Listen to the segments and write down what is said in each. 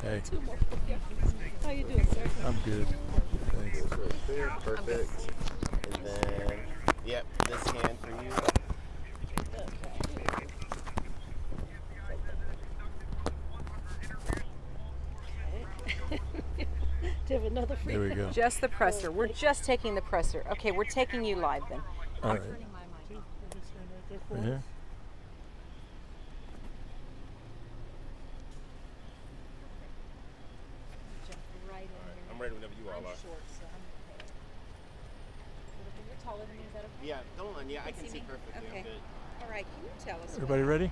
Hey. Two more. Yeah. How you doing, sir? I'm good. Thanks. It's right there, perfect. And then, yep, this hand for you. Do you have another free? There we go. Just the presser. We're just taking the presser. Okay, we're taking you live then. All I'm right. turning my mic. Right here. Jump right in here. I'm ready whenever you all I'm are. short, so I'm okay. You're taller than me, is that okay? Yeah, don't mind. Yeah, I can see me? perfectly. Okay. I'm good. All right, can you tell us? Everybody ready? Yeah.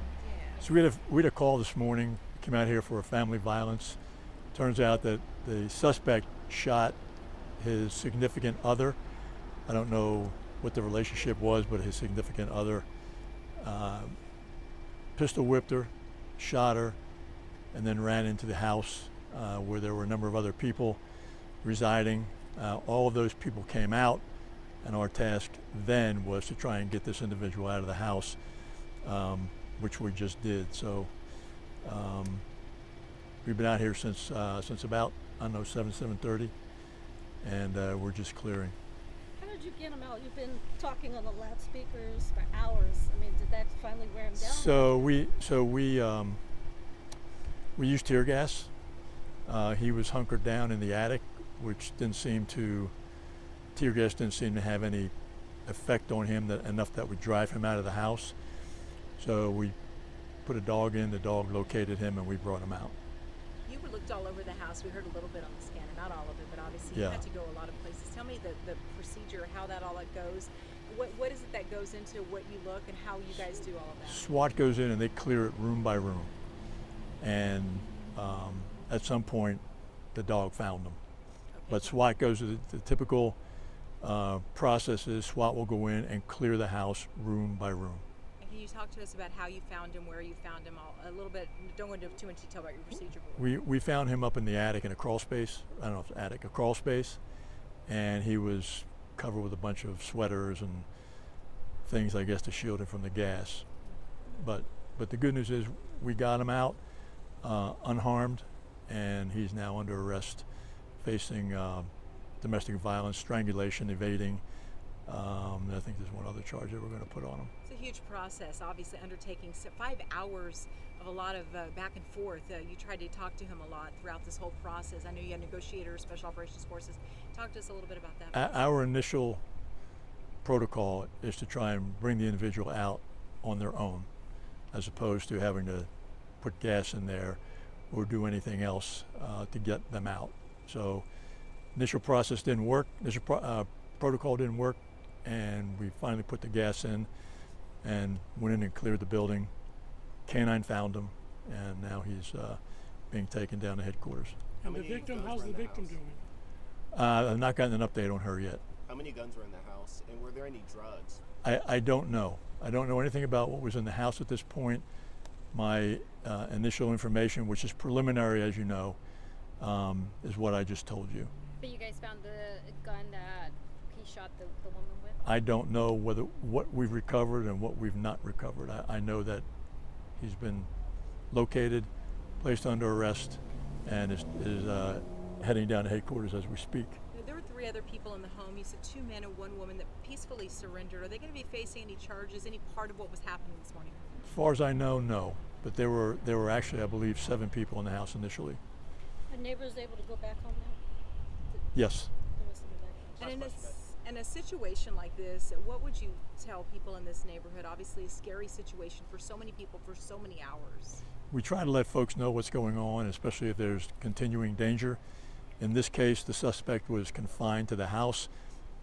So we had a call this morning. Came out here for a family violence. Turns out that the suspect shot his significant other. I don't know what the relationship was, but his significant other pistol whipped her, shot her, and then ran into the house where there were a number of other people residing. All of those people came out, and our task then was to try and get this individual out of the house, which we just did. So we've been out here since about, I don't know, 7:30, and we're just clearing. How did you get him out? You've been talking on the loudspeakers for hours. I mean, did that finally wear him down? So we used tear gas. He was hunkered down in the attic, which tear gas didn't seem to have any effect on him enough that would drive him out of the house. So we put a dog in, the dog located him, and we brought him out. You were looked all over the house. We heard a little bit on the scanner, not all of it, but obviously Yeah. you had to go a lot of places. Tell me the procedure, how that all goes. What is it that goes into what you look and how you guys do all of that? SWAT goes in and they clear it room by room. And at some point, the dog found them. Okay. But SWAT goes to the typical process is SWAT will go in and clear the house room by room. And can you talk to us about how you found him, where you found him, a little bit? Don't go into too much detail about your procedure. We found him up in the attic in a crawl space. I don't know if it's attic, a crawl space, and he was covered with a bunch of sweaters and things, I guess, to shield him from the gas. But the good news is we got him out unharmed, and he's now under arrest, facing domestic violence, strangulation, evading. I think there's one other charge that we're going to put on him. It's a huge process, obviously undertaking 5 hours of a lot of back and forth. You tried to talk to him a lot throughout this whole process. I know you had negotiators, special operations forces. Talk to us a little bit about that. Our initial protocol is to try and bring the individual out on their own, as opposed to having to put gas in there or do anything else to get them out. So initial process didn't work, protocol didn't work, and we finally put the gas in and went in and cleared the building. Canine found him, and now he's being taken down to headquarters. And the victim, how's the victim doing? I've not gotten an update on her yet. How many guns were in the house, and were there any drugs? I don't know. I don't know anything about what was in the house at this point. My initial information, which is preliminary, as you know, is what I just told you. But you guys found the gun that he shot the woman with? I don't know what we've recovered and what we've not recovered. I know that he's been located, placed under arrest, and is heading down to headquarters as we speak. There were 3 other people in the home. You said 2 men and 1 woman that peacefully surrendered. Are they going to be facing any charges, any part of what was happening this morning? As far as I know, no. But there were actually, I believe, 7 people in the house initially. Are neighbors able to go back home now? Yes. The rest of the day? And in a situation like this, what would you tell people in this neighborhood? Obviously a scary situation for so many people for so many hours. We try to let folks know what's going on, especially if there's continuing danger. In this case, the suspect was confined to the house,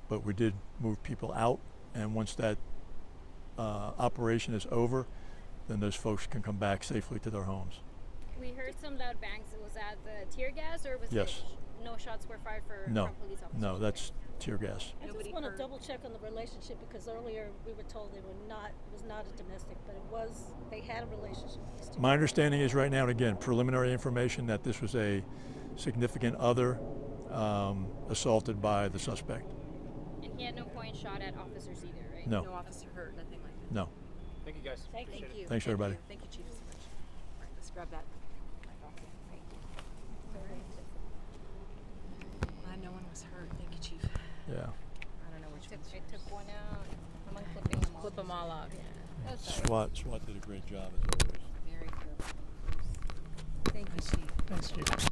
but we did move people out, and once that operation is over, then those folks can come back safely to their homes. We heard some loud bangs. Was that the tear gas, or was Yes. no shots were fired from police officers? No, that's tear gas. I Nobody just want to heard. double check on the relationship, because earlier we were told it was not a domestic, but they had a relationship with these 2 My understanding is right now, and again, preliminary information, that this was a significant other assaulted by the suspect. And he had no point shot at officers either, right? No. No officer hurt, nothing like that. No. Thank you, guys. Thank you. Thanks, everybody. Thank you, Chief, so much. All right, let's grab that. flip them all out. Yeah. That's SWAT did a great job as always. very good. Thank you, Chief. Thanks, Chief.